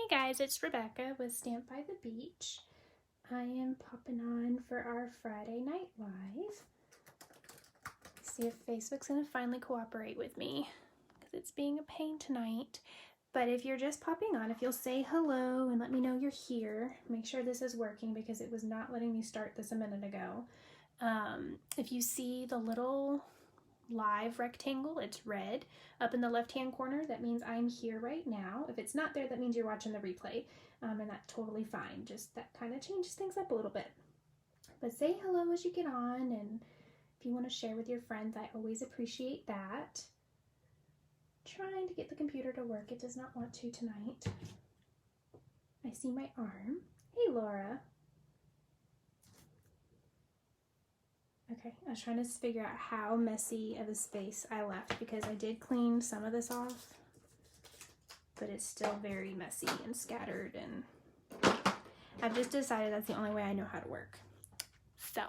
guys, it's Rebecca with Stamp by the Beach. I am popping on for our Friday night live. See if Facebook's gonna finally cooperate with me because it's being a pain tonight. But if you're just popping on, if you'll say hello and let me know you're here, make sure this is working because it was not letting me start this a minute ago. If you see the little live rectangle, it's red up in the left hand corner, that means I'm here right now. If it's not there, that means you're watching the replay, and that's totally fine. Just that kind of changes things up a little bit. But say hello as you get on, and if you want to share with your friends, I always appreciate that. Trying to get the computer to work. It does not want to tonight. I see my arm. Hey Laura. Okay, I was trying to figure out how messy of a space I left because I did clean some of this off, but it's still very messy and scattered, and I've just decided that's the only way I know how to work. So,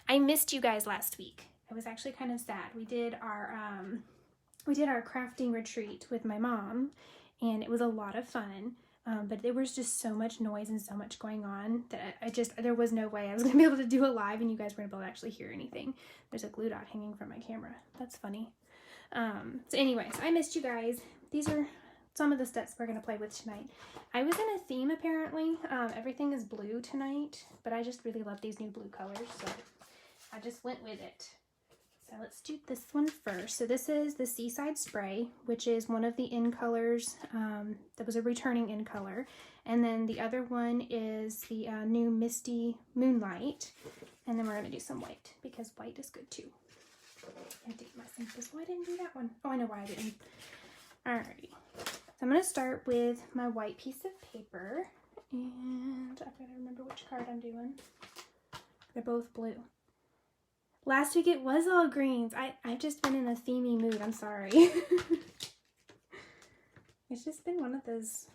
I missed you guys last week. I was actually kind of sad. We did our crafting retreat with my mom, and it was a lot of fun. But there was just so much noise and so much going on that there was no way I was going to be able to do a live and you guys were going to be able to actually hear anything. There's a glue dot hanging from my camera. That's funny. So anyways, I missed you guys. These are some of the steps we're going to play with tonight. I was in a theme apparently. Everything is blue tonight, but I just really love these new blue colors, so I just went with it. So let's do this one first. So this is the Seaside Spray, which is one of the in colors. That was a returning in color. And then the other one is the new Misty Moonlight. And then we're going to do some white because white is good too. I date myself because why didn't do that one? Oh, I know why I didn't. Alrighty. So I'm going to start with my white piece of paper. And I've got to remember which card I'm doing. They're both blue. Last week it was all greens. I've just been in a themey mood. I'm sorry. It's just been one of those,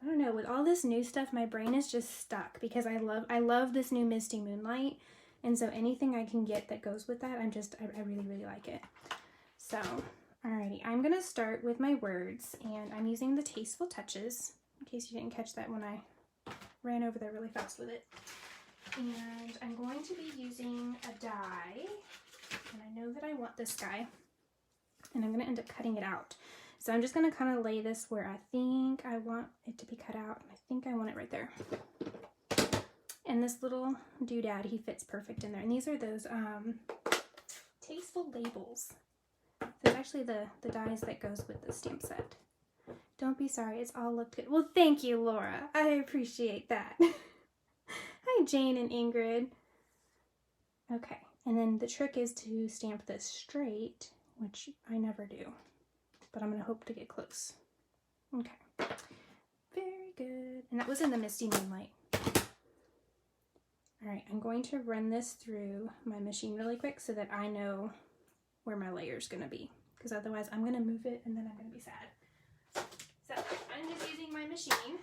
I don't know, with all this new stuff, my brain is just stuck because I love this new Misty Moonlight. And so anything I can get that goes with that, I really, really like it. So, alrighty, I'm going to start with my words, and I'm using the Tasteful Touches, in case you didn't catch that when I ran over there really fast with it. And I'm going to be using a die, and I know that I want this guy, and I'm going to end up cutting it out. So I'm just going to kind of lay this where I think I want it to be cut out. I think I want it right there. And this little doodad, he fits perfect in there. And these are those Tasteful Labels. So it's actually the dies that goes with the stamp set. Don't be sorry, it's all looked good. Well, thank you, Laura. I appreciate that. Hi, Jane and Ingrid. Okay, and then the trick is to stamp this straight, which I never do, but I'm going to hope to get close. Okay, very good. And that was in the Misty Moonlight. All right, I'm going to run this through my machine really quick so that I know where my layer is going to be, because otherwise I'm going to move it and then I'm going to be sad. So I'm just using my machine.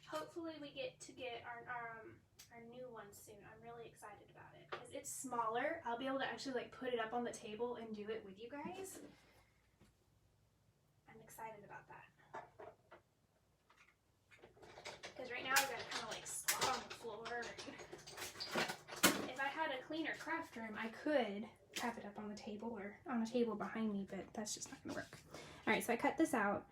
Hopefully we get our new one soon. I'm really excited about it because it's smaller. I'll be able to actually like put it up on the table and do it with you guys. I'm excited about that. Because right now I've got it kind of like spot on the floor. If I had a cleaner craft room, I could have it up on the table or on a table behind me, but that's just not going to work. All right, so I cut this out,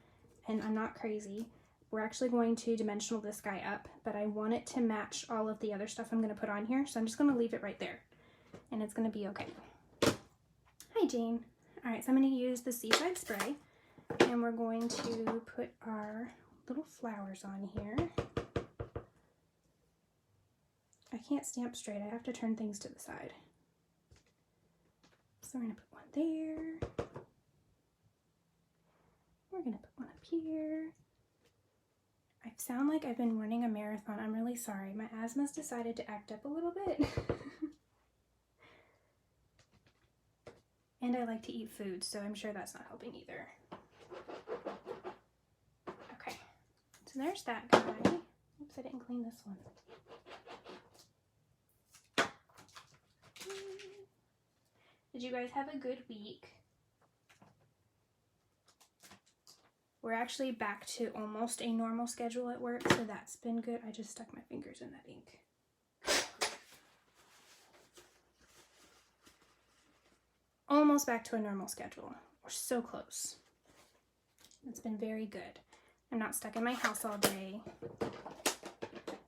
and I'm not crazy. We're actually going to dimensional this guy up, but I want it to match all of the other stuff I'm going to put on here, so I'm just going to leave it right there, and it's going to be okay. Hi, Jane. All right, so I'm going to use the Seaside Spray, and we're going to put our little flowers on here. I can't stamp straight. I have to turn things to the side. So we're going to put one there. We're going to put one up here. I sound like I've been running a marathon. I'm really sorry. My asthma's decided to act up a little bit. And I like to eat food, so I'm sure that's not helping either. Okay, so there's that guy. Oops, I didn't clean this one. Did you guys have a good week? we're actually back to almost a normal schedule at work, so that's been good. I just stuck my fingers in that ink. Almost back to a normal schedule. We're so close. It's been very good. I'm not stuck in my house all day.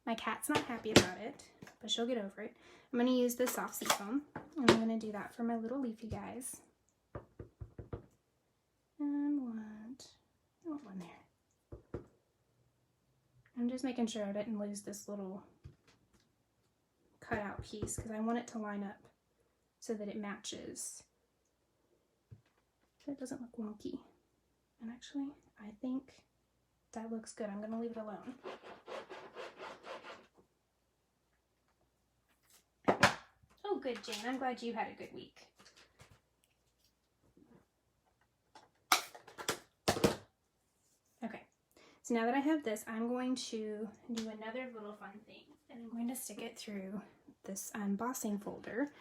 My cat's not happy about it, but she'll get over it. I'm going to use the soft seafoam, and I'm going to do that for my little leafy guys. And I want one there. I'm just making sure I didn't lose this little cutout piece because I want it to line up so that it matches. So it doesn't look wonky. And actually, I think that looks good. I'm going to leave it alone. Oh, good, Jane. I'm glad you had a good week. Okay, so now that I have this, I'm going to do another little fun thing. And I'm going to stick it through this embossing folder.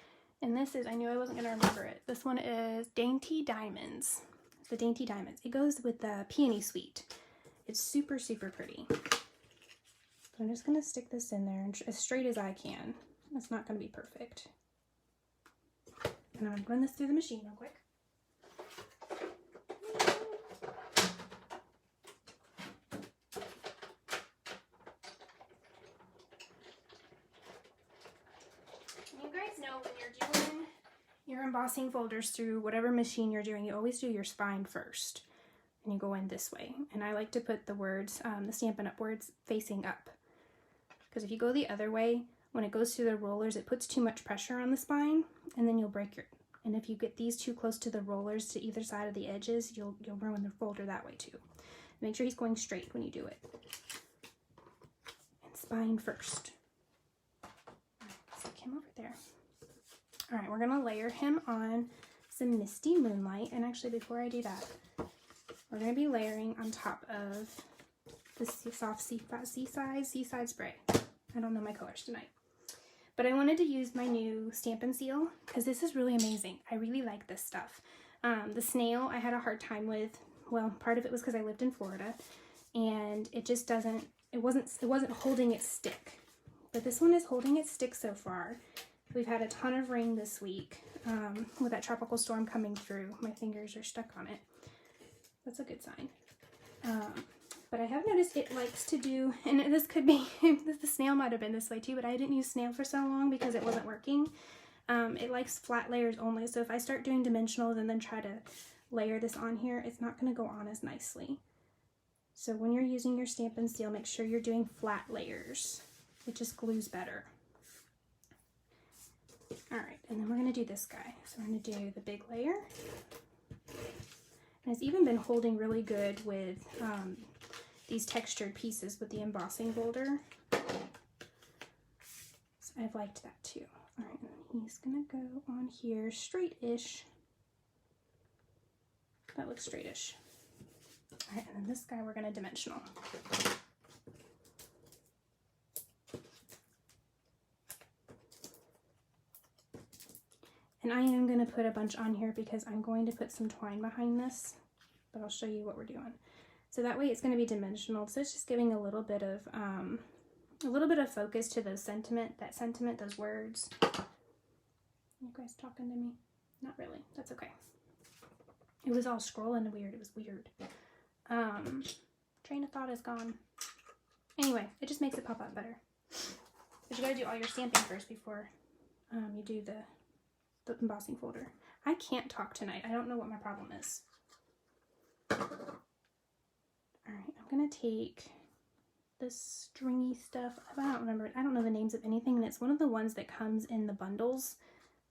And this is, I knew I wasn't going to remember it. This one is Dainty Diamonds. The Dainty Diamonds. It goes with the Peony Suite. It's super, super pretty. So I'm just going to stick this in there as straight as I can. It's not going to be perfect. And I'm going to run this through the machine real quick. You guys know when you're doing your embossing folders through whatever machine you're doing, you always do your spine first. And you go in this way. And I like to put the words, the Stampin' Up! Words facing up. Because if you go the other way, when it goes through the rollers, it puts too much pressure on the spine, and then you'll break your, and if you get these too close to the rollers to either side of the edges, you'll ruin the folder that way too. Make sure he's going straight when you do it. And spine first. Stick him over there. All right, we're gonna layer him on some Misty Moonlight, and actually before I do that, we're gonna be layering on top of the soft Seaside Spray. I don't know my colors tonight. But I wanted to use my new Stampin' Seal because this is really amazing. I really like this stuff. The snail I had a hard time with. Well, part of it was because I lived in Florida and it just doesn't, it wasn't holding its stick. But this one is holding its stick so far. We've had a ton of rain this week with that tropical storm coming through. My fingers are stuck on it. That's a good sign. But I have noticed it likes to do, and this could be, the snail might have been this way too, but I didn't use snail for so long because it wasn't working. It likes flat layers only, so if I start doing dimensionals and then try to layer this on here, it's not going to go on as nicely. So when you're using your Stampin' Seal, make sure you're doing flat layers. It just glues better. Alright, and then we're going to do this guy. So we're going to do the big layer. And it's even been holding really good with these textured pieces with the embossing folder. So I've liked that too. Alright, he's gonna go on here straight-ish. That looks straight-ish. Alright, and then this guy we're gonna dimensional. And I am gonna put a bunch on here because I'm going to put some twine behind this, but I'll show you what we're doing. So that way it's going to be dimensional. So it's just giving a little bit of focus to those those words. You guys talking to me? Not really. That's okay. It was all scrolling weird. It was weird. Train of thought is gone. Anyway, it just makes it pop up better. But you got to do all your stamping first before you do the embossing folder. I can't talk tonight. I don't know what my problem is. Alright, I'm going to take this stringy stuff. I don't remember. I don't know the names of anything, and it's one of the ones that comes in the bundles.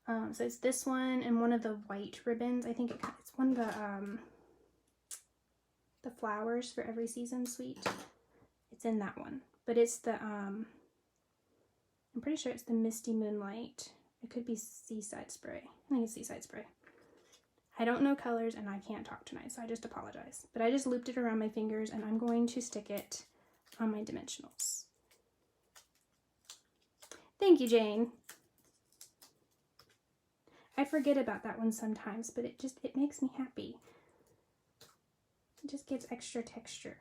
So it's this one and one of the white ribbons. I think it's one of the flowers for every season suite. It's in that one. But it's the, I'm pretty sure it's the Misty Moonlight. It could be Seaside Spray. I think it's Seaside Spray. I don't know colors and I can't talk tonight, so I just apologize. But I just looped it around my fingers and I'm going to stick it on my dimensionals. Thank you, Jane. I forget about that one sometimes, but it makes me happy. It just gives extra texture.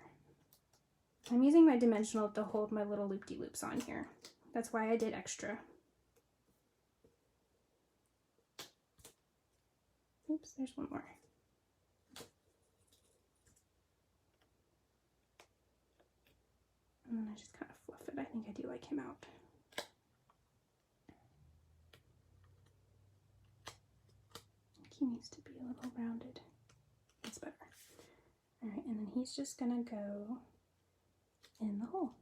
I'm using my dimensional to hold my little loop-de-loops on here. That's why I did extra. Oops, there's one more. And then I just kind of fluff it. I think I do like him out. He needs to be a little rounded. That's better. All right, and then he's just gonna go in the hole.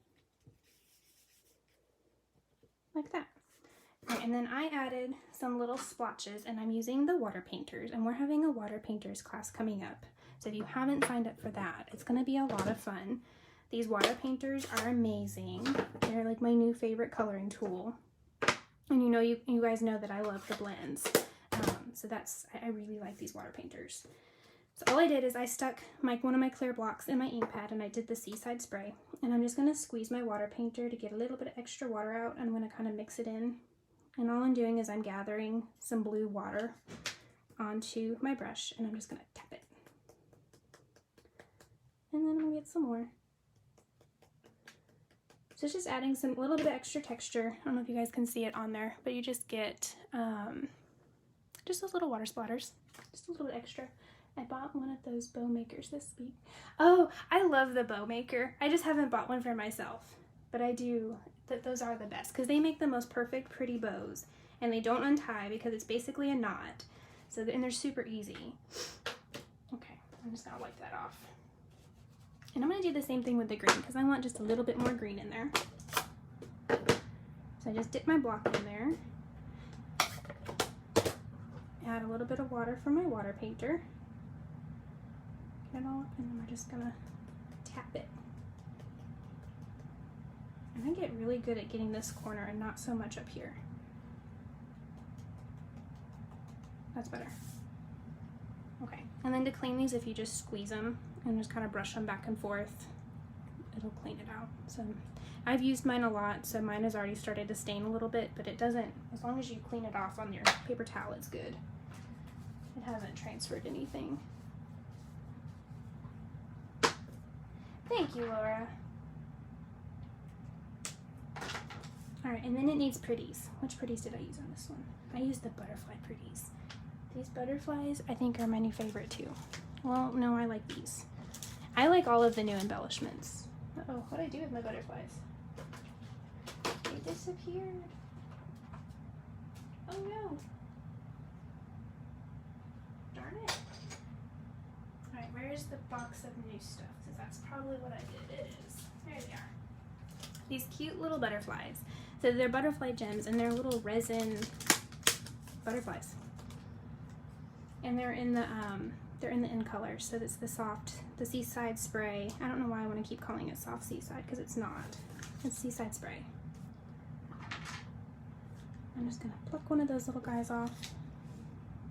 Like that. All right, and then I added some little splotches, and I'm using the water painters, and we're having a water painters class coming up. So if you haven't signed up for that, it's gonna be a lot of fun. These water painters are amazing. They're like my new favorite coloring tool. And you know, you guys know that I love the blends. So I really like these water painters. So all I did is I stuck one of my clear blocks in my ink pad, and I did the Seaside spray. And I'm just gonna squeeze my water painter to get a little bit of extra water out. I'm gonna kind of mix it in. And all I'm doing is I'm gathering some blue water onto my brush, and I'm just gonna tap it. And then I'm gonna get some more. So it's just adding some little bit of extra texture. I don't know if you guys can see it on there, but you just get just those little water splatters, just a little bit extra. I bought one of those bow makers this week. Oh, I love the bow maker. I just haven't bought one for myself, but I do. Those are the best because they make the most perfect pretty bows, and they don't untie because it's basically a knot. So and they're super easy. Okay, I'm just gonna wipe that off. And I'm gonna do the same thing with the green because I want just a little bit more green in there. So I just dip my block in there. Add a little bit of water from my water painter. Get it all up, and then we're just gonna tap it. And I get really good at getting this corner and not so much up here. That's better. Okay, and then to clean these, if you just squeeze them and just kind of brush them back and forth, it'll clean it out. So I've used mine a lot, so mine has already started to stain a little bit, but it doesn't, as long as you clean it off on your paper towel, it's good. It hasn't transferred anything. Thank you, Laura. All right, and then it needs pretties. Which pretties did I use on this one? I used the butterfly pretties. These butterflies, I think, are my new favorite too. Well, no, I like these. I like all of the new embellishments. Uh-oh, what'd I do with my butterflies? They disappeared. Oh no. Darn it. All right, where's the box of new stuff? Because that's probably what I did. It is. There they are. These cute little butterflies. So they're butterfly gems, and they're little resin butterflies. And they're in the in color. So it's the Seaside spray. I don't know why I want to keep calling it soft Seaside because it's not. It's Seaside spray. I'm just gonna pluck one of those little guys off.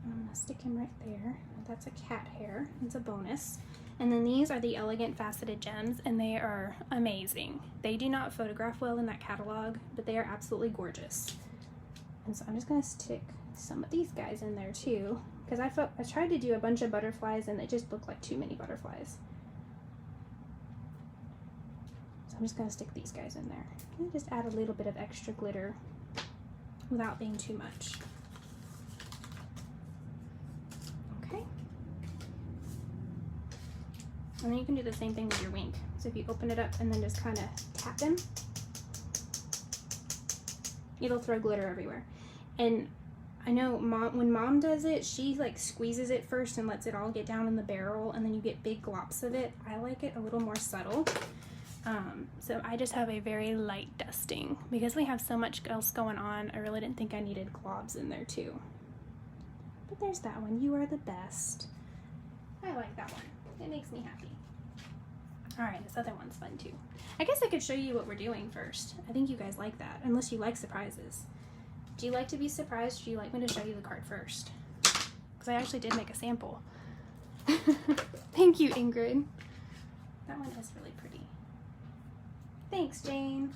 And I'm gonna stick him right there. That's a cat hair. It's a bonus. And then these are the Elegant Faceted Gems, and they are amazing. They do not photograph well in that catalog, but they are absolutely gorgeous. And so I'm just gonna stick some of these guys in there too, because I tried to do a bunch of butterflies and it just looked like too many butterflies. So I'm just gonna stick these guys in there. And just add a little bit of extra glitter without being too much. Okay. And then you can do the same thing with your wink. So if you open it up and then just kind of tap them, it'll throw glitter everywhere. And I know when mom does it, she like squeezes it first and lets it all get down in the barrel, and then you get big glops of it. I like it a little more subtle. So I just have a very light dusting because we have so much else going on. I really didn't think I needed globs in there too. But there's that one. You are the best. I like that one. It makes me happy. All right, this other one's fun too. I guess I could show you what we're doing first. I think you guys like that, unless you like surprises. Do you like to be surprised, or do you like me to show you the card first? Because I actually did make a sample. Thank you, Ingrid. That one is really pretty. Thanks, Jane.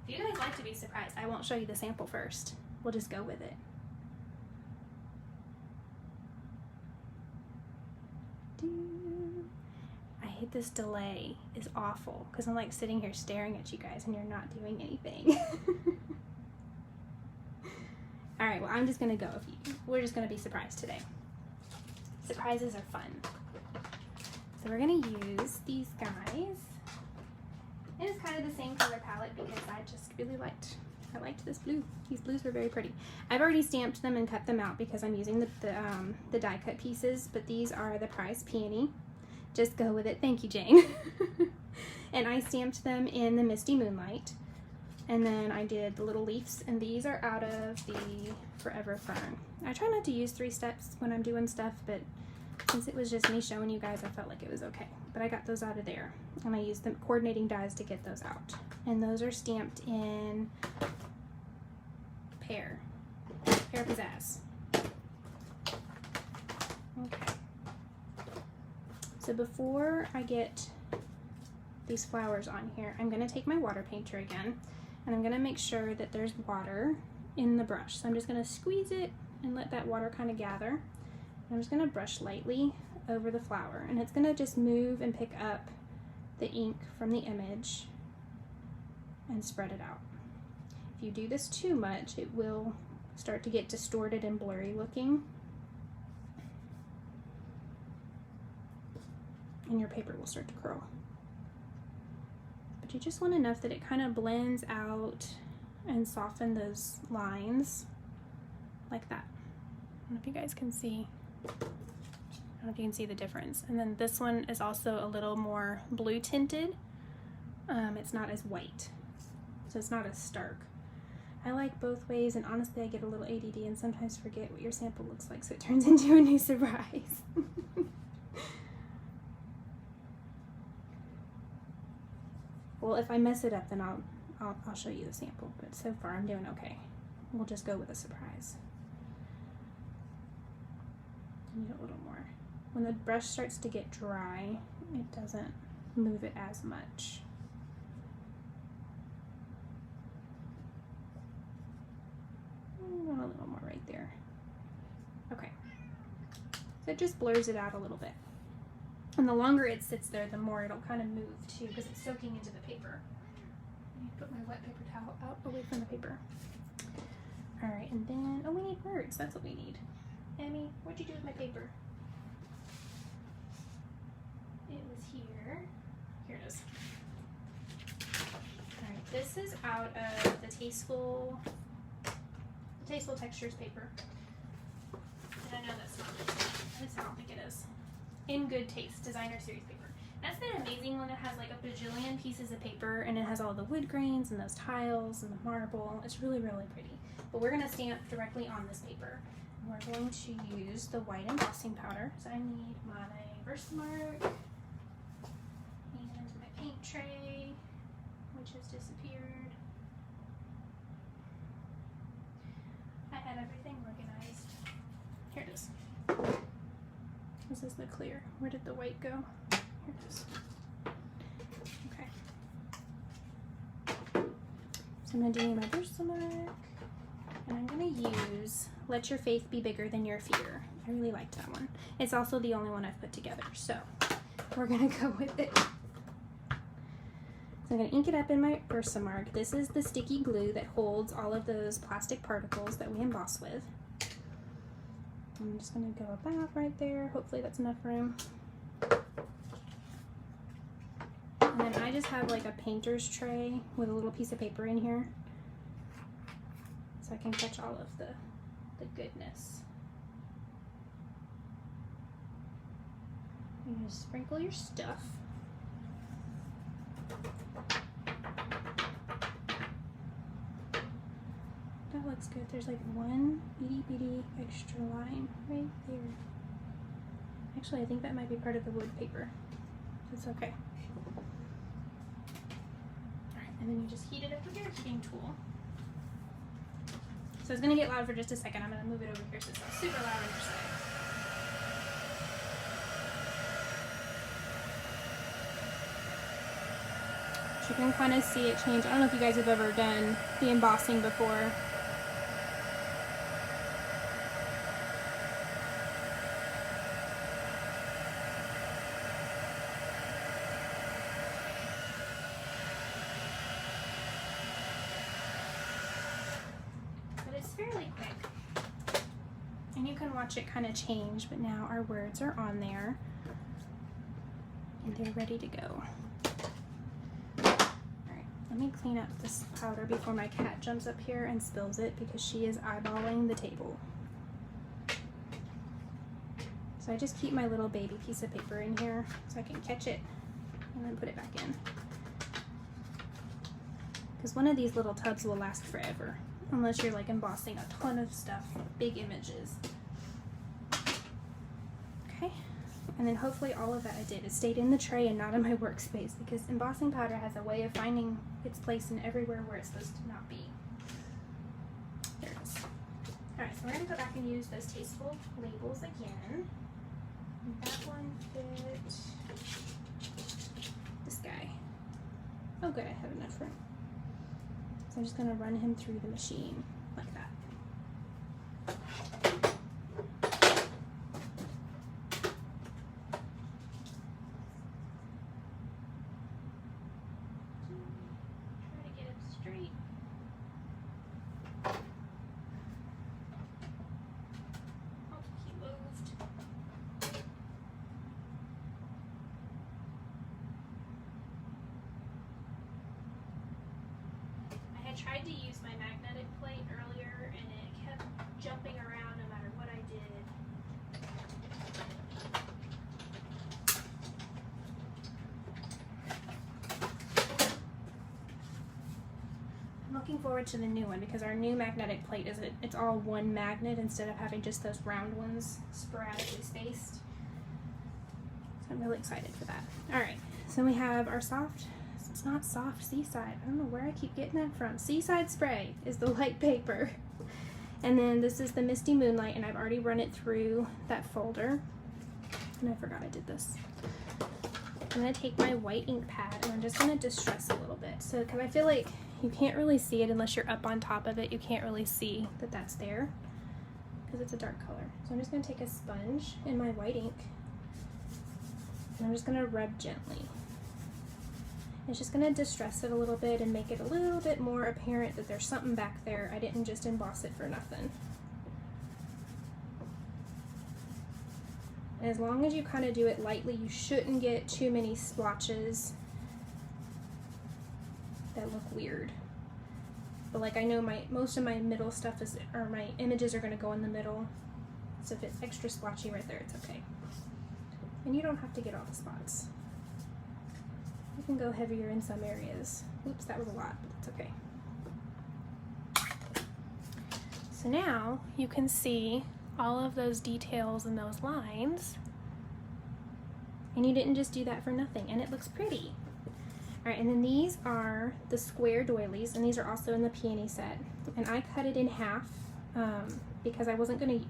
If you guys like to be surprised, I won't show you the sample first. We'll just go with it. I hate this delay. It's awful because I'm like sitting here staring at you guys and you're not doing anything. All right, well, I'm just gonna go. We're just gonna be surprised today. Surprises are fun. So we're gonna use these guys. And it's kind of the same color palette because I just really liked this blue. These blues were very pretty. I've already stamped them and cut them out because I'm using the die cut pieces, but these are the Prize Peony. Just go with it. Thank you, Jane. And I stamped them in the Misty Moonlight. And then I did the little leaves, and these are out of the Forever Fern. I try not to use 3 steps when I'm doing stuff, but since it was just me showing you guys, I felt like it was okay. But I got those out of there, and I used the coordinating dies to get those out. And those are stamped in Pear Pizzazz. Okay. So before I get these flowers on here, I'm going to take my water painter again, and I'm going to make sure that there's water in the brush. So I'm just going to squeeze it and let that water kind of gather. And I'm just going to brush lightly over the flower, and it's going to just move and pick up the ink from the image and spread it out. If you do this too much, it will start to get distorted and blurry looking, and your paper will start to curl. But you just want enough that it kind of blends out and soften those lines like that. I don't know if you guys can see. I don't know if you can see the difference. And then this one is also a little more blue tinted. It's not as white, so it's not as stark. I like both ways, and honestly I get a little ADD and sometimes forget what your sample looks like, so it turns into a new surprise. Well, if I mess it up, then I'll show you the sample, but so far I'm doing okay. We'll just go with a surprise. I need a little more. When the brush starts to get dry, it doesn't move it as much. I want a little more right there. Okay. So it just blurs it out a little bit. And the longer it sits there, the more it'll kind of move too, because it's soaking into the paper. I need to put my wet paper towel out away from the paper. All right, and then, oh, we need words. That's what we need. Emmy, what'd you do with my paper? It was here. Here it is. All right, this is out of the Tasteful Textures paper. And I know that's not it. I don't think it is. In Good Taste Designer Series paper. That's that amazing one that has like a bajillion pieces of paper, and it has all the wood grains and those tiles and the marble. It's really, really pretty. But we're gonna stamp directly on this paper. And we're going to use the white embossing powder. So I need my Versamark and my paint tray, which has disappeared. I had everything organized. Here it is. This is the clear. Where did the white go? Here it is. Okay. So I'm going to do my Versamark, and I'm going to use Let Your Faith Be Bigger Than Your Fear. I really liked that one. It's also the only one I've put together, so we're going to go with it. So I'm going to ink it up in my Versamark. This is the sticky glue that holds all of those plastic particles that we emboss with. I'm just going to go about right there. Hopefully that's enough room. And then I just have like a painter's tray with a little piece of paper in here, so I can catch all of the goodness. You just sprinkle your stuff. That looks good. There's like one itty bitty extra line right there. Actually, I think that might be part of the wood paper. It's okay. Alright, and then you just heat it up with your heating tool. So it's going to get loud for just a second. I'm going to move it over here so it's not super loud on your side. You can kind of see it change. I don't know if you guys have ever done the embossing before. fairly quick. And you can watch it kind of change, but now our words are on there and they're ready to go. Alright, let me clean up this powder before my cat jumps up here and spills it because she is eyeballing the table. So I just keep my little baby piece of paper in here so I can catch it and then put it back in. Because one of these little tubs will last forever, unless you're like embossing a ton of stuff, big images. Okay, and then hopefully all of that I did, it stayed in the tray and not in my workspace, because embossing powder has a way of finding its place in everywhere where it's supposed to not be. There it is. Alright, so we're going to go back and use those tasteful labels again. And that one fit this guy. Oh good, I have enough room. So I'm just going to run him through the machine like that. Try to get him straight. Oh, he moved. Tried to use my magnetic plate earlier and it kept jumping around no matter what I did. I'm looking forward to the new one because our new magnetic plate it's all one magnet instead of having just those round ones sporadically spaced. So I'm really excited for that. Alright, so we have our soft. It's not soft Seaside. I don't know where I keep getting that from. Seaside Spray is the light paper. And then this is the Misty Moonlight, and I've already run it through that folder. And I forgot I did this. I'm going to take my white ink pad and I'm just going to distress a little bit. So, because I feel like you can't really see it unless you're up on top of it. You can't really see that that's there because it's a dark color. So I'm just going to take a sponge in my white ink and I'm just going to rub gently. It's just going to distress it a little bit and make it a little bit more apparent that there's something back there. I didn't just emboss it for nothing. And as long as you kind of do it lightly, you shouldn't get too many splotches that look weird. But like I know most of my middle stuff or my images are going to go in the middle. So if it's extra splotchy right there, it's okay. And you don't have to get all the spots. You can go heavier in some areas. Oops, that was a lot, but that's okay. So now you can see all of those details and those lines. And you didn't just do that for nothing, and it looks pretty. All right, and then these are the square doilies, and these are also in the peony set. And I cut it in half because I wasn't gonna,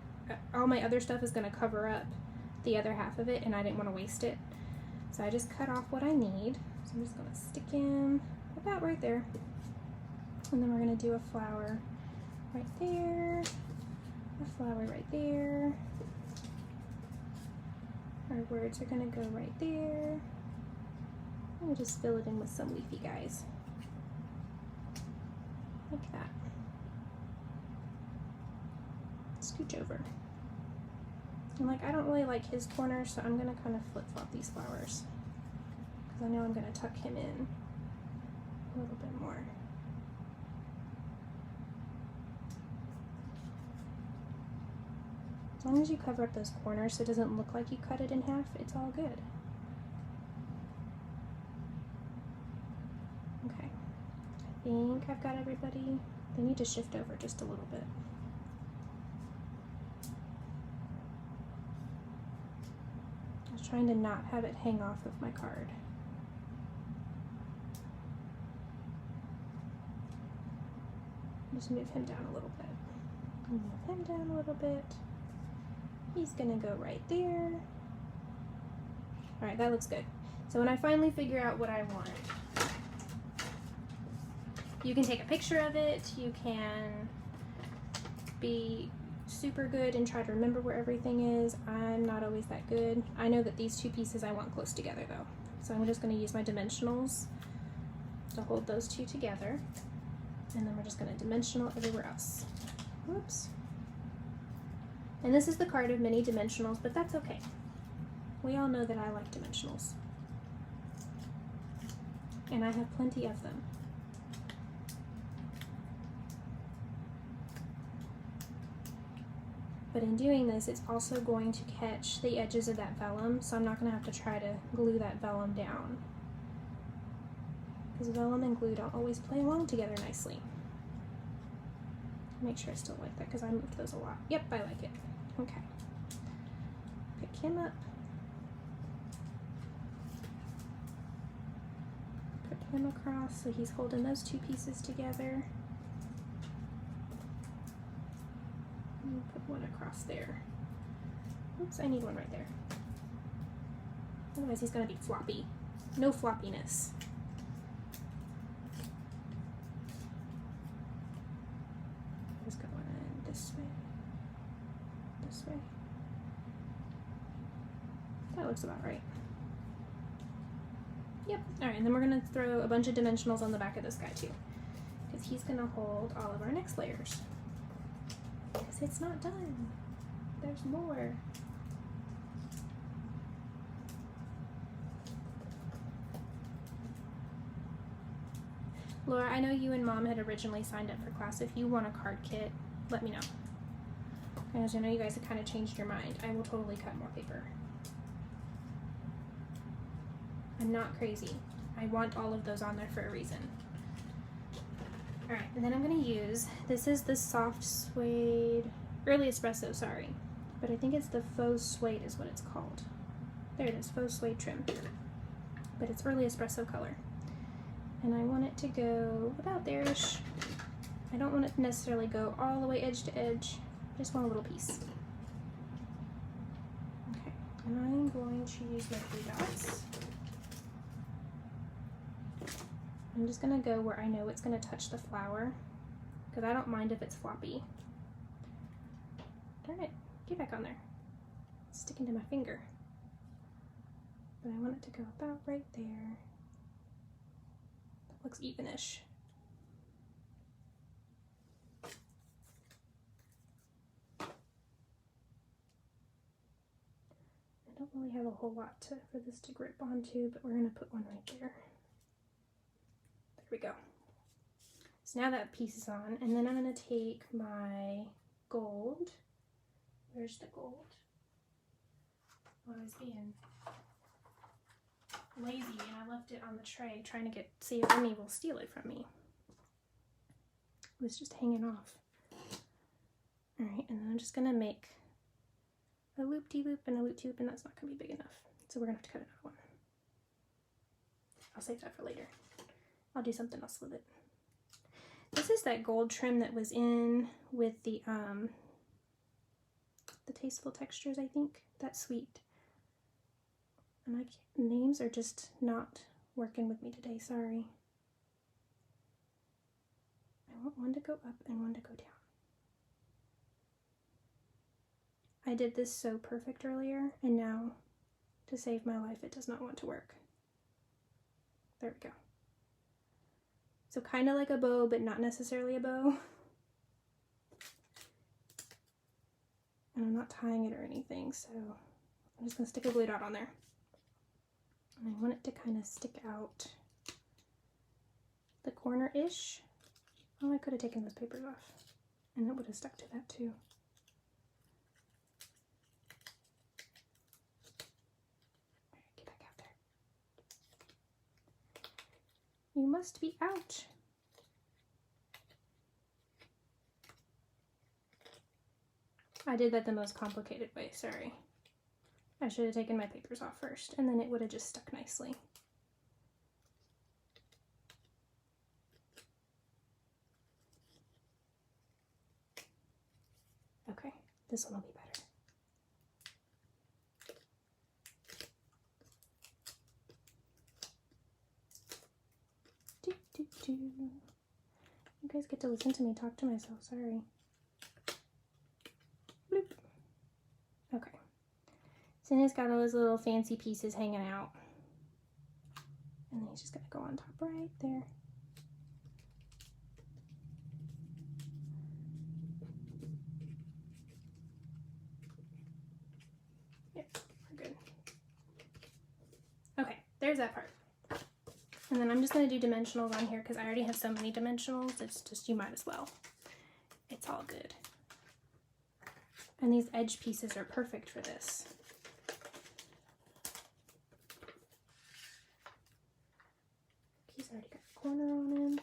all my other stuff is gonna cover up the other half of it, and I didn't wanna waste it. So I just cut off what I need. So I'm just going to stick in about right there. And then we're going to do a flower right there, a flower right there. Our words are going to go right there. And we'll just fill it in with some leafy guys. Like that. Scooch over. And like, I don't really like his corner, so I'm going to kind of flip-flop these flowers. I know I'm going to tuck him in a little bit more. As long as you cover up those corners so it doesn't look like you cut it in half, it's all good. Okay, I think I've got everybody. They need to shift over just a little bit. I was trying to not have it hang off of my card. Just move him down a little bit. Move him down a little bit. He's gonna go right there. Alright, that looks good. So when I finally figure out what I want, you can take a picture of it, you can be super good and try to remember where everything is. I'm not always that good. I know that these two pieces I want close together though. So I'm just gonna use my dimensionals to hold those two together. And then we're just going to dimensional everywhere else. Whoops. And this is the card of many dimensionals, but that's okay. We all know that I like dimensionals. And I have plenty of them. But in doing this, it's also going to catch the edges of that vellum, so I'm not going to have to try to glue that vellum down. Because vellum and glue don't always play along together nicely. Make sure I still like that, because I moved those a lot. Yep, I like it. Okay. Pick him up. Put him across, so he's holding those two pieces together. Put one across there. Oops, I need one right there. Otherwise he's going to be floppy. No floppiness. Just going this way. This way. That looks about right. Yep. Alright, and then we're going to throw a bunch of dimensionals on the back of this guy too. Because he's going to hold all of our next layers. Because it's not done. There's more. Laura, I know you and Mom had originally signed up for class. If you want a card kit, let me know. Because I know you guys have kind of changed your mind. I will totally cut more paper. I'm not crazy. I want all of those on there for a reason. Alright, and then I'm going to use, this is the soft suede, early espresso, sorry. But I think it's the faux suede is what it's called. There it is, faux suede trim. But it's early espresso color. And I want it to go about there-ish. I don't want it to necessarily go all the way edge to edge. Just want a little piece. Okay, and I'm going to use my 3 dots. I'm just going to go where I know it's going to touch the flower, because I don't mind if it's floppy. Darn it, get back on there. It's sticking to my finger. But I want it to go about right there. That looks evenish. I don't really have a whole lot for this to grip onto, but we're going to put one right there. There we go. So now that piece is on, and then I'm going to take my gold. Where's the gold? Well, I was being lazy and I left it on the tray trying to see if Emmy will steal it from me. It was just hanging off. Alright, and then I'm just going to make a loop-de-loop and a loop-de-loop, and that's not going to be big enough. So we're going to have to cut another one. I'll save that for later. I'll do something else with it. This is that gold trim that was in with the Tasteful Textures, I think. That's sweet. And names are just not working with me today, sorry. I want one to go up and one to go down. I did this so perfect earlier, and now, to save my life, it does not want to work. There we go. So kind of like a bow, but not necessarily a bow. And I'm not tying it or anything, so I'm just going to stick a glue dot on there. And I want it to kind of stick out the corner-ish. Oh, I could have taken those papers off, and it would have stuck to that too. Alright, get back out there. You must be out. I did that the most complicated way, sorry. I should have taken my papers off first, and then it would have just stuck nicely. Okay, this one will be better. You guys get to listen to me talk to myself, sorry. Bloop. Okay. So then it's got all those little fancy pieces hanging out. And then he's just going to go on top right there. there's that part. And then I'm just going to do dimensionals on here because I already have so many dimensionals. It's just, you might as well. It's all good. And these edge pieces are perfect for this. He's already got a corner on him.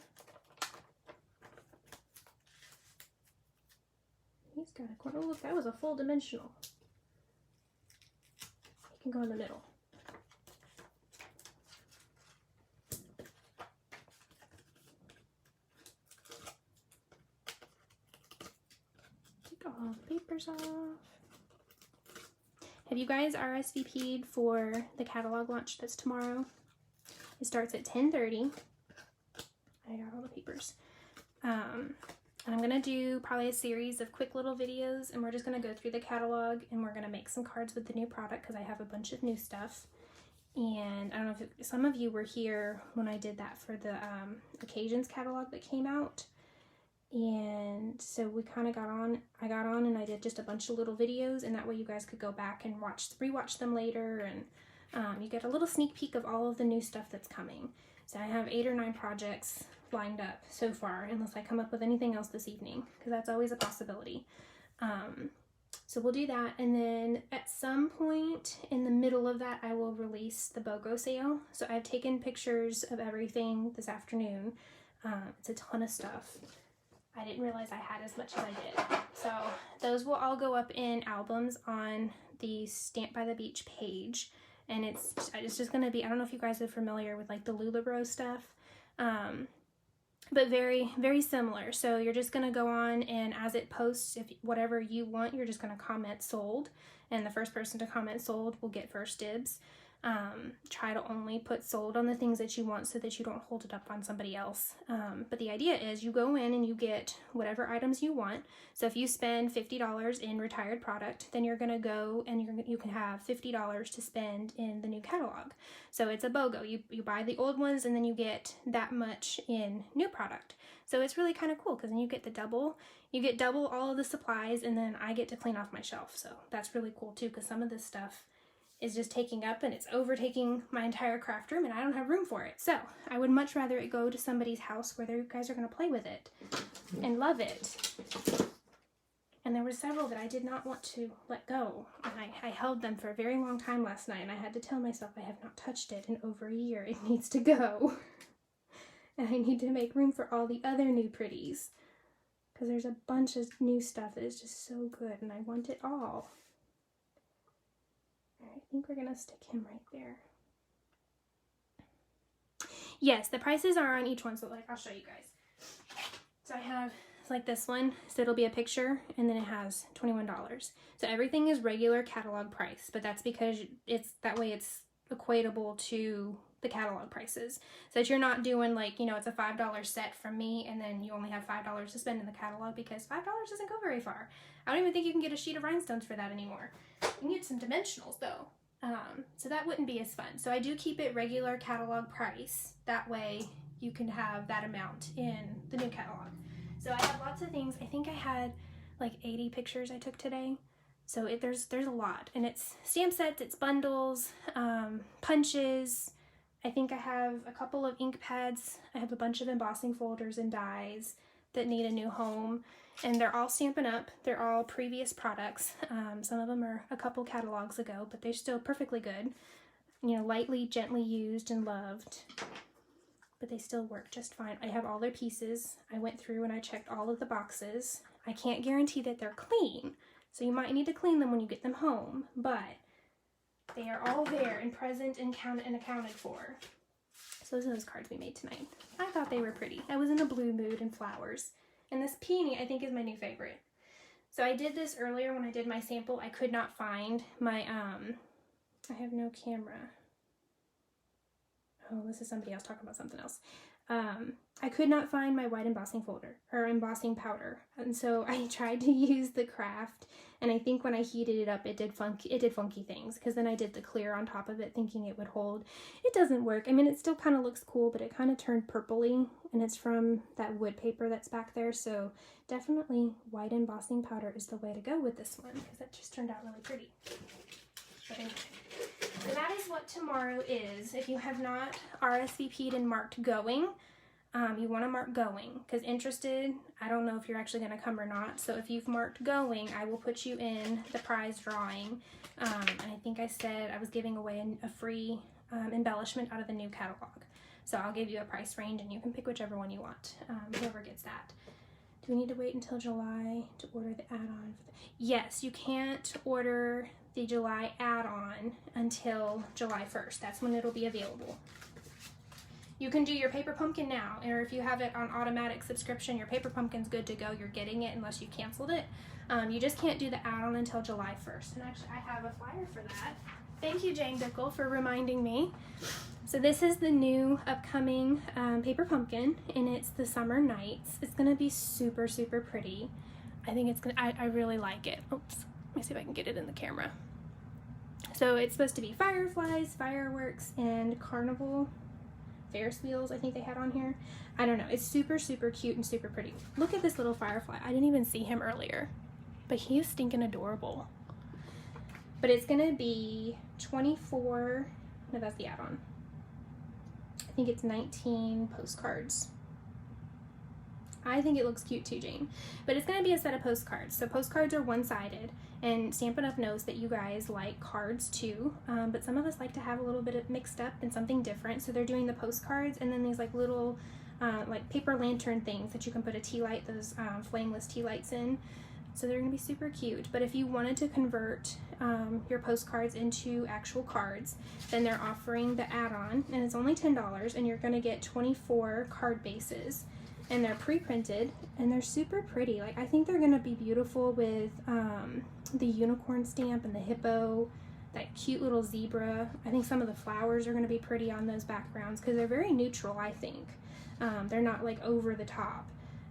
He's got a corner. Oh, look, that was a full dimensional. He can go in the middle. Take all the papers off. Have you guys RSVP'd for the catalog launch that's tomorrow? It starts at 10:30. I got all the papers. And I'm going to do probably a series of quick little videos, and we're just going to go through the catalog, and we're going to make some cards with the new product because I have a bunch of new stuff. And I don't know if some of you were here when I did that for the Occasions catalog that came out. And so we kind of I got on and I did just a bunch of little videos, and that way you guys could go back and rewatch them later, and you get a little sneak peek of all of the new stuff that's coming. So I have 8 or 9 projects lined up so far, unless I come up with anything else this evening, because that's always a possibility. So we'll do that, and then at some point in the middle of that I will release the BOGO sale. So I've taken pictures of everything this afternoon. It's a ton of stuff. I didn't realize I had as much as I did. So those will all go up in albums on the Stamped by the Beach page. And it's just going to be, I don't know if you guys are familiar with like the LuLaRoe stuff, but very, very similar. So you're just going to go on, and as it posts, if whatever you want, you're just going to comment sold, and the first person to comment sold will get first dibs. Try to only put sold on the things that you want so that you don't hold it up on somebody else. But the idea is you go in and you get whatever items you want. So if you spend $50 in retired product, then you're going to go and you can have $50 to spend in the new catalog. So it's a BOGO. You buy the old ones and then you get that much in new product. So it's really kind of cool because then you get double all of the supplies, and then I get to clean off my shelf. So that's really cool too, because some of this stuff is just taking up and it's overtaking my entire craft room, and I don't have room for it. So I would much rather it go to somebody's house where you guys are going to play with it and love it. And there were several that I did not want to let go, and I held them for a very long time last night, and I had to tell myself I have not touched it in over a year. It needs to go. And I need to make room for all the other new pretties, because there's a bunch of new stuff that is just so good, and I want it all. I think we're going to stick him right there. Yes, the prices are on each one, so like I'll show you guys. So I have like this one, so it'll be a picture, and then it has $21. So everything is regular catalog price, but that's because it's equatable to the catalog prices. So that you're not doing like, you know, it's a $5 set from me and then you only have $5 to spend in the catalog, because $5 doesn't go very far. I don't even think you can get a sheet of rhinestones for that anymore. You can get some dimensionals though. So that wouldn't be as fun. So I do keep it regular catalog price. That way you can have that amount in the new catalog. So I have lots of things. I think I had like 80 pictures I took today. So there's a lot, and it's stamp sets, it's bundles, punches. I think I have a couple of ink pads. I have a bunch of embossing folders and dies that need a new home, and they're all Stampin' Up. They're all previous products. Some of them are a couple catalogs ago, but they're still perfectly good. You know, lightly, gently used and loved, but they still work just fine. I have all their pieces. I went through and I checked all of the boxes. I can't guarantee that they're clean, so you might need to clean them when you get them home, but they are all there and present and accounted for. So those are those cards we made tonight. I thought they were pretty. I was in a blue mood and flowers. And this peony I think is my new favorite. So I did this earlier when I did my sample. I could not find my, I have no camera. Oh, this is somebody else talking about something else. I could not find my white embossing folder, or embossing powder. And so I tried to use the craft, and I think when I heated it up, it did funky things, because then I did the clear on top of it thinking it would hold. It doesn't work. I mean, it still kind of looks cool, but it kind of turned purpley, and it's from that wood paper that's back there. So definitely white embossing powder is the way to go with this one, because that just turned out really pretty. But anyway, so that is what tomorrow is. If you have not RSVP'd and marked going, you want to mark going, because interested, I don't know if you're actually going to come or not. So if you've marked going, I will put you in the prize drawing. And I think I said I was giving away a free embellishment out of the new catalog. So I'll give you a price range and you can pick whichever one you want, whoever gets that. Do we need to wait until July to order the add-on? Yes, you can't order the July add-on until July 1st. That's when it'll be available. You can do your paper pumpkin now, or if you have it on automatic subscription, your paper pumpkin's good to go. You're getting it unless you canceled it. You just can't do the add-on until July 1st. And actually, I have a flyer for that. Thank you, Jane Bickle, for reminding me. So this is the new upcoming paper pumpkin, and it's the Summer Nights. It's gonna be super, super pretty. I think it's gonna, I really like it. Oops, let me see if I can get it in the camera. So it's supposed to be fireflies, fireworks, and carnival Ferris wheels, I think they had on here. I don't know, it's super, super cute and super pretty. Look at this little firefly. I didn't even see him earlier, but he is stinking adorable. But it's gonna be 24, no, that's the add-on. I think it's 19 postcards. I think it looks cute too, Jane. But it's gonna be a set of postcards. So postcards are one-sided, and Stampin' Up! Knows that you guys like cards too, but some of us like to have a little bit of mixed up and something different. So they're doing the postcards and then these like little like paper lantern things that you can put a tea light, those flameless tea lights in. So they're gonna be super cute. But if you wanted to convert your postcards into actual cards, then they're offering the add-on, and it's only $10, and you're gonna get 24 card bases. And they're pre-printed, and they're super pretty. Like, I think they're gonna be beautiful with the unicorn stamp and the hippo, that cute little zebra. I think some of the flowers are gonna be pretty on those backgrounds because they're very neutral, I think. They're not like over the top.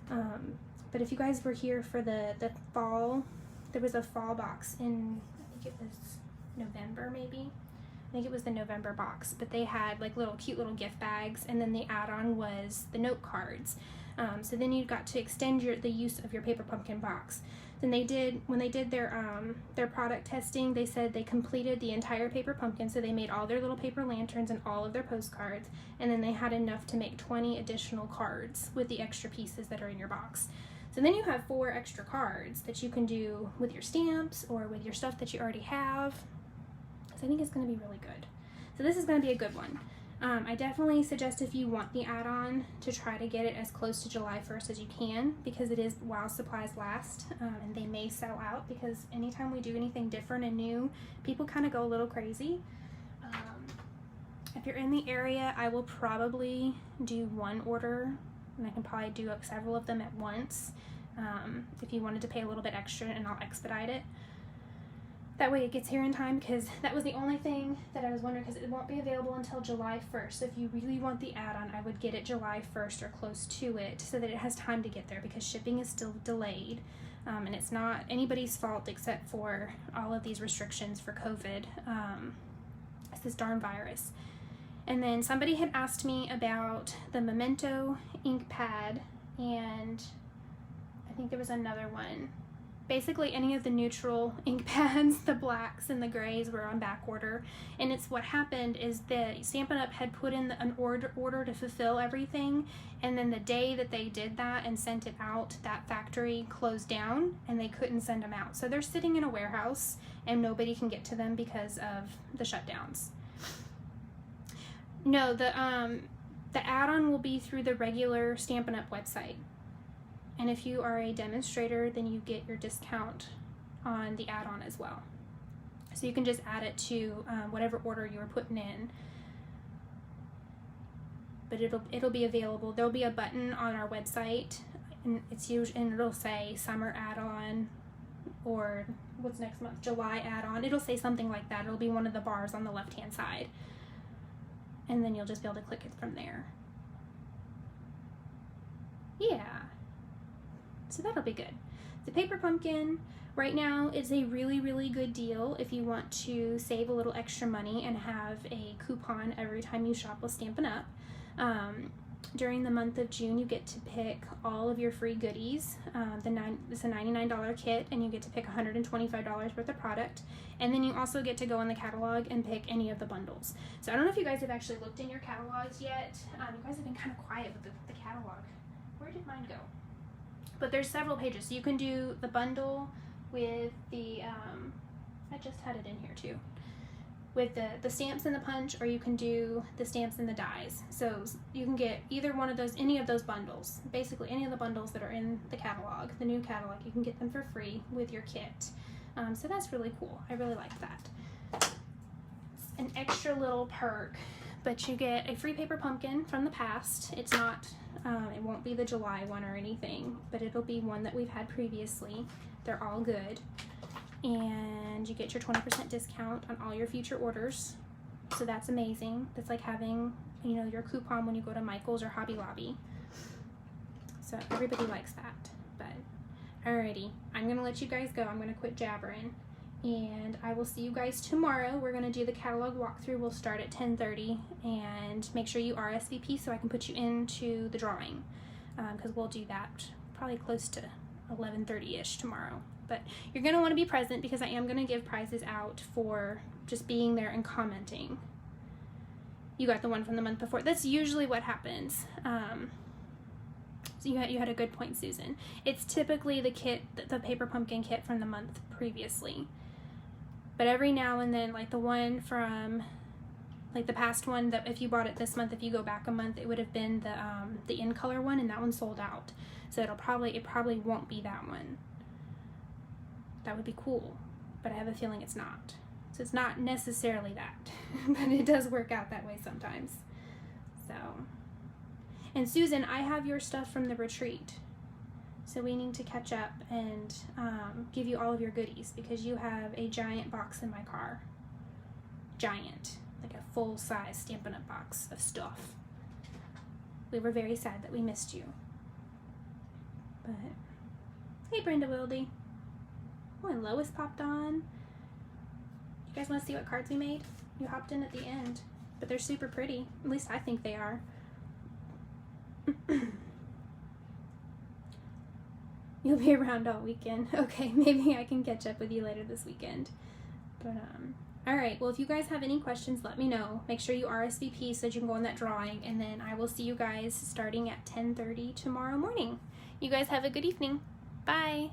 But if you guys were here for the fall, there was a fall box in, I think it was November maybe. I think it was the November box, but they had like little cute little gift bags, and then the add-on was the note cards. So then you got to extend the use of your paper pumpkin box. Then when they did their product testing, they said they completed the entire paper pumpkin, so they made all their little paper lanterns and all of their postcards, and then they had enough to make 20 additional cards with the extra pieces that are in your box. So then you have 4 extra cards that you can do with your stamps or with your stuff that you already have. So I think it's going to be really good. So this is going to be a good one. I definitely suggest, if you want the add-on, to try to get it as close to July 1st as you can, because it is while supplies last, and they may sell out, because anytime we do anything different and new, people kind of go a little crazy. If you're in the area, I will probably do one order, and I can probably do up several of them at once, if you wanted to pay a little bit extra, and I'll expedite it. That way it gets here in time, because that was the only thing that I was wondering, because it won't be available until July 1st. So if you really want the add-on, I would get it July 1st or close to it, so that it has time to get there, because shipping is still delayed. And it's not anybody's fault except for all of these restrictions for COVID. It's this darn virus. And then somebody had asked me about the Memento ink pad, and I think there was another one. Basically any of the neutral ink pads, the blacks and the grays, were on back order. And it's what happened is that Stampin' Up! Had put in an order to fulfill everything, and then the day that they did that and sent it out, that factory closed down and they couldn't send them out. So they're sitting in a warehouse and nobody can get to them because of the shutdowns. No, the add-on will be through the regular Stampin' Up! Website. And if you are a demonstrator, then you get your discount on the add-on as well. So you can just add it to whatever order you were putting in. But it'll be available. There'll be a button on our website, and it'll say summer add-on, or what's next month, July add-on. It'll say something like that. It'll be one of the bars on the left-hand side. And then you'll just be able to click it from there. Yeah. So that'll be good. The paper pumpkin right now is a really, really good deal if you want to save a little extra money and have a coupon every time you shop with Stampin' Up. during the month of June, you get to pick all of your free goodies. It's a $99 kit, and you get to pick $125 worth of product. And then you also get to go in the catalog and pick any of the bundles. So I don't know if you guys have actually looked in your catalogs yet. You guys have been kind of quiet with the catalog. Where did mine go? But there's several pages. So you can do the bundle with the, I just had it in here too, with the stamps and the punch, or you can do the stamps and the dies. So you can get either one of those, any of those bundles, basically any of the bundles that are in the catalog, the new catalog, you can get them for free with your kit. So that's really cool. I really like that. It's an extra little perk, but you get a free paper pumpkin from the past. It's not, it won't be the July one or anything, but it'll be one that we've had previously. They're all good. And you get your 20% discount on all your future orders. So that's amazing. That's like having, you know, your coupon when you go to Michael's or Hobby Lobby. So everybody likes that. But alrighty, I'm gonna let you guys go. I'm gonna quit jabbering, and I will see you guys tomorrow. We're gonna do the catalog walkthrough. We'll start at 10:30, and make sure you RSVP so I can put you into the drawing, because we'll do that probably close to 11:30ish tomorrow. But you're going to want to be present, because I am going to give prizes out for just being there and commenting. You got the one from the month before. That's usually what happens. So you had a good point, Susan. It's typically the kit, the paper pumpkin kit from the month previously. But every now and then, like the one from, like the past one, that if you bought it this month, if you go back a month, it would have been the in color one, and that one sold out. So it probably won't be that one. That would be cool, but I have a feeling it's not. So it's not necessarily that, but it does work out that way sometimes. So, and Susan, I have your stuff from the retreat. So we need to catch up and give you all of your goodies, because you have a giant box in my car. Giant, like a full-size Stampin' Up! Box of stuff. We were very sad that we missed you. But, hey Brenda Wildy. Oh, and Lois popped on. You guys want to see what cards we made? You hopped in at the end, but they're super pretty. At least I think they are. You'll be around all weekend. Okay, maybe I can catch up with you later this weekend. But, all right. Well, if you guys have any questions, let me know. Make sure you RSVP so that you can go in that drawing, and then I will see you guys starting at 10:30 tomorrow morning. You guys have a good evening. Bye.